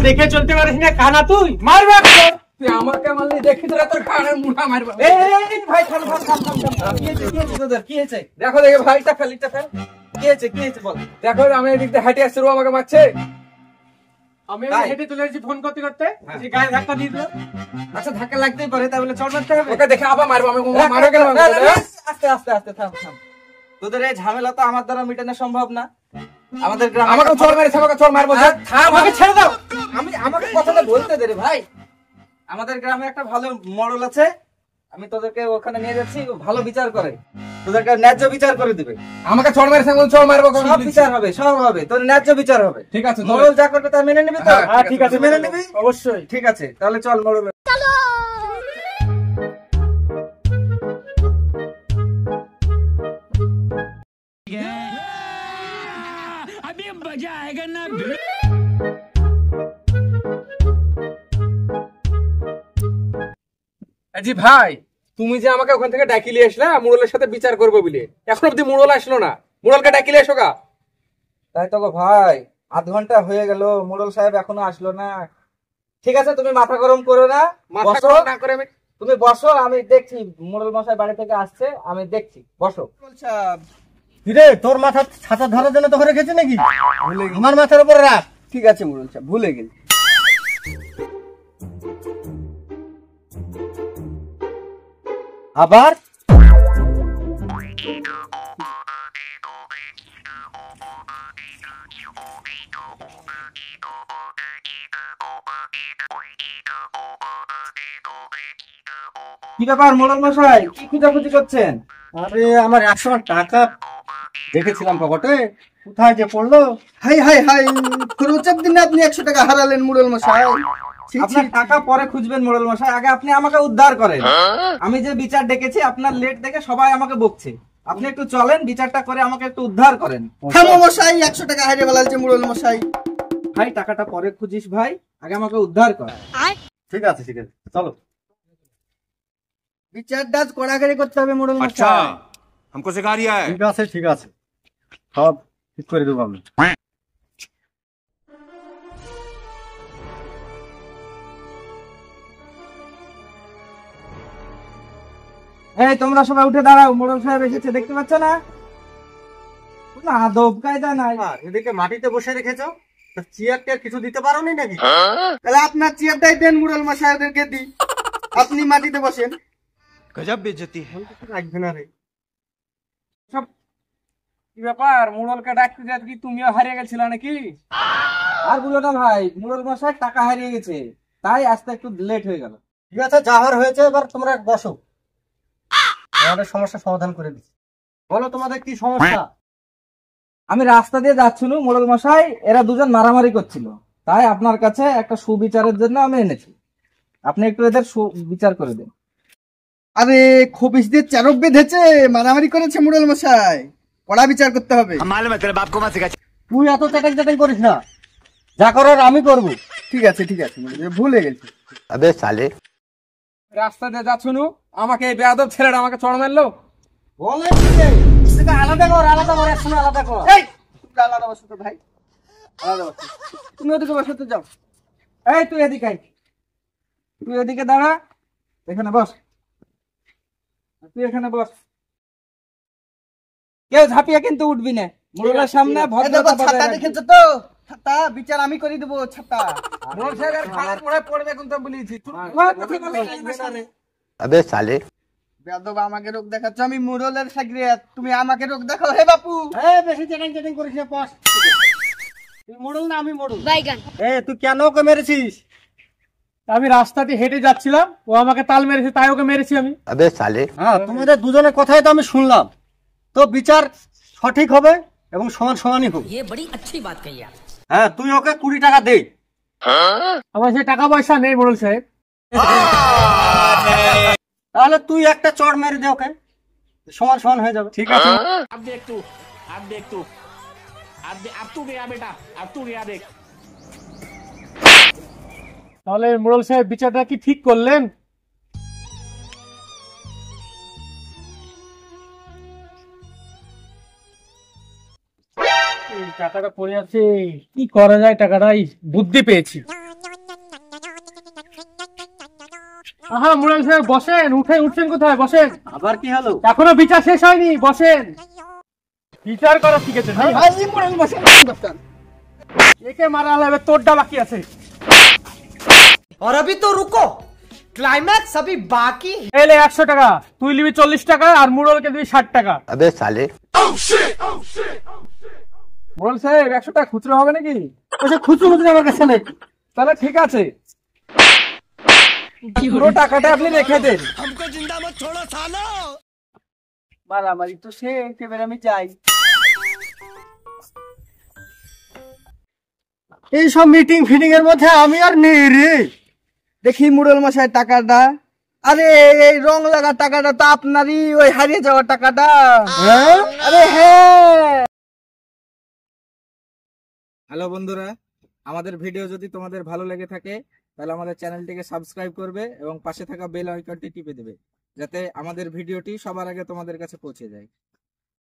দেখে চলতে পারিস না কানা তুই মারবে তুই আমাকে মারলি দেখি তোরা তোর কানের মুঠা মারবো। ভাই থাম থাম থাম থাম থাম কি হয়েছে তোদের কি হয়েছে দেখো দেখে ভাইটা ফেলিটা ফেল। কি হয়েছে বল দেখো আমি এদিক দিয়ে হাঁটে আসছি, ও আমাকে মারছে। আমি হেঁটে চলে এসেছি ফোন করতে করতে গায়ে ধাক্কা দিয়ে দিল। আচ্ছা ধাক্কা লাগতেই পারে তাই বলে চড় মারতে হবে? ওকে দেখে আবার মারবো আমি। মারো কেন? আস্তে আস্তে আস্তে থাম থাম। তোদের এই ঝামেলা তো আমার দ্বারা মেটানো সম্ভব না। আমাদের গ্রামে আমাকে চড় মারিস, আমাকে চড় মারবো। থাম আমাকে ছেড়ে দাও। আমাকে কথাটা বলতে দে রে ভাই। আমাদের গ্রামে একটা ভালো মডেল আছে, আমি তোদেরকে ওখানে নিয়ে যাচ্ছি, ভালো বিচার করে তোদেরকে ন্যায্য বিচার করে দিবে। আমাকে চড় মারিস, আমি চড় মারবো। সব বিচার হবে, সব হবে, তোর ন্যায্য বিচার হবে। ঠিক আছে, মডেল যা করবে তা মেনে নিবি তো? হ্যাঁ ঠিক আছে, মেনে নিবি অবশ্যই। ঠিক আছে তাহলে চল মডেল। अभी मजा आएगा ना। জি ভাই, তুমি যে আমাকে ওখান থেকে ডাকিলে আসলে মুরলের সাথে বিচার করবো বলে, এখন অব্দি মুরল আসলো না। মুরলকে ডাকিলে এসো গা। তাই তো গো ভাই, আধ ঘন্টা হয়ে গেল, মোড়ল সাহেব এখনো আসলো না। ঠিক আছে তুমি মাথা গরম করো না, তুমি বসো, আমি দেখছি মোড়ল মশাই বাড়ি থেকে আসছে, আমি দেখছি, বসো। কিরে তোর মাথা ছাতা ধরার জন্য তো করে গেছে নাকি? আমার মাথার উপরে রাখ। ঠিক আছে মোড়ল সাহেব, ভুলে গেছি। আবার কি ব্যাপার মোড়ল মশাই, কি খুঁজাখুঁজি করছেন? আরে আমার 100 টাকা দেখেছিলাম পকেটে, কোথায় যে পড়লো। হাই হাই হাই, খরচের দিনে আপনি 100 টাকা হারালেন মুরল মশাই। আপনার টাকা পরে খুঁজবেন মোড়ল মশাই, আগে আপনি আমাকে উদ্ধার করেন। আমি যে বিচার ডেকেছি আপনার লেট দেখে সবাই আমাকে বকছে, আপনি একটু চলেন, বিচারটা করে আমাকে একটু উদ্ধার করেন। থামো মশাই, 100 টাকা হারিয়ে ফেলালছে মুরল মশাই। ভাই টাকাটা পরে খুঁজিস ভাই, আগে আমাকে উদ্ধার কর। ঠিক আছে চলো। বিচারটা কড়াকড়ি করতে হবে মুরল মশাই। अच्छा हमको सिखा रिया है। ঠিক আছে সব ঠিক করে দেবো আমি। এই তোমরা সবাই উঠে দাঁড়াও, মোড়ল সাহেব এসেছে, দেখতে পাচ্ছ না? কোনো আদব কায়দা নাই। এদিকে মাটিতে বসে রেখেছো, চেয়ার টেয়ার কিছু দিতে পারো নি নাকি? তাহলে আপনার চেয়ারটাই দেন মুরল মশাই, ওদেরকে দিই, আপনি মাটিতে বসেন। गजब बेइज्जती है। রাখবে না রে। কি ব্যাপার, মুরলকে ডাকতে যাচ্ছি, কি তুমিও হারিয়ে গেছিল নাকি? আর বলো না ভাই, মোড়ল মশাই টাকা হারিয়ে গেছে, তাই আসতে একটু লেট হয়ে গেল। ঠিক আছে, যা হওয়ার হয়েছে, এবার তোমরা বসো, আমাদের সমস্যার সমাধান করে দিচ্ছি। বলো তোমাদের কি সমস্যা? আমি রাস্তা দিয়ে যাচ্ছিল মোড়ল মশাই, এরা দুজন মারামারি করছিল, তাই আপনার কাছে একটা সুবিচারের জন্য আমি এনেছি, আপনি একটু এদের সুবিচার করে দিন। আরে খবিস দিয়ে চারক বেঁধেছে, মারামারি করেছে মুরল মশাই, কড়া বিচার করতে হবে। मालूम है तेरे बाप को मत सिखा। তুই এত চ্যাটাং করিস না, যা করার আমি করবো। ঠিক আছে ভুলে গেছি। अबे साले রাস্তা দিয়ে যাচ্ছিল, আমাকে এই বেয়াদব ছেলেটা আমাকে চড় মারলো। বলে আলাদা কর, একসঙ্গে আলাদা কর। এই তোমরা আলাদা বসো তো ভাই, আলাদা বসো। তুমি ওদিকে বসো তো, যাও। এই তুই এদিকে আয়, তুই এদিকে দাঁড়া, এখানে বস, তুই এখানে বস। কেউ ঝাঁপিয়ে কিন্তু উঠবি না, মোড়লের সামনে ভদ্রতা বজায় ছাতা রাখবি। দেখেছো তো? ছাতা বিচার আমি করে দেবো, ছাতা। মুরল সাহেবের খালের মোড়ে পড়বে কিন্তু বলেছি। अबे साले বেয়াদব, আমাকে রোগ দেখাচ্ছ, আমি মুরলের সাগরিয়াত, তুমি আমাকে রোগ দেখাও। হে বাপু, বেশি চ্যাটাং করিস না, বস। তুই মোড়ল না আমি মোড়ল? তুই কেন ওকে মেরেছিস? আমি রাস্তা দিয়ে হেঁটে যাচ্ছিলাম, ও আমাকে তাল মেরেছে, তাই ওকে মেরেছি আমি। अबे साले হ্যাঁ, তোমাদের দুজনের কথাই তো আমি শুনলাম, তো বিচার সঠিক হবে এবং সমানই হবে। ये बड़ी अच्छी बात कही आप। হ্যাঁ, তুই ওকে 20 টাকা দে। আমার সে টাকা পয়সা নেই মোড়ল সাহেব। তাহলে তুই একটা চড় মেরে দে ওকে, সমান হয়ে যাবে। ঠিক আছে, अब देख तू अब तू गया बेटा, अब तू गया देख। তাহলে মোড়ল সাহেব বিচারটা কি ঠিক করলেন? টাকাটা পড়ে আছে, কি করা যায়, টাকাটাই বুদ্ধি পেয়েছি। হ্যাঁ মুরাল সাহেব বসেন, উঠছেন কোথায়? বসেন, আবার কি হলো? এখনো বিচার শেষ হয়নি, বসেন। বিচার করা শিখেছেন? ভাই মোড়ল মশাই একে মারা হলে এবার তোরটা বাকি আছে। और अभी तो रुको, क्लाइमैक्स अभी बाकी है। এলে 100 টাকা, তুই নিবি 40 টাকা আর মুরলকে দিবি 60 টাকা। अबे साले মুরল সাহেব 100 টাকা খুচরো হবে নাকি? আচ্ছা, খুচরো আমার কাছে নেই। তাহলে ঠিক আছে, পুরো টাকাটা আপনি রেখে দেন। মারামারি তো শেষ, এবার আমি যাই। এইসব মিটিং ফিটিং এর মধ্যে আমি আর নেই রে। দেখি মুড়ল মশাই টাকাটা। আরে এই রং লাগা টাকাটা তো আপনারই, ওই হারিয়ে যাওয়া টাকাটা। আরে হ্যাঁ। হ্যালো বন্ধুরা, আমাদের ভিডিও যদি তোমাদের ভালো লেগে থাকে তাহলে আমাদের চ্যানেলটিকে সাবস্ক্রাইব করবে এবং পাশে থাকা বেল আইকনটি টিপে দেবে, যাতে আমাদের ভিডিওটি সবার আগে তোমাদের কাছে পৌঁছে যায়।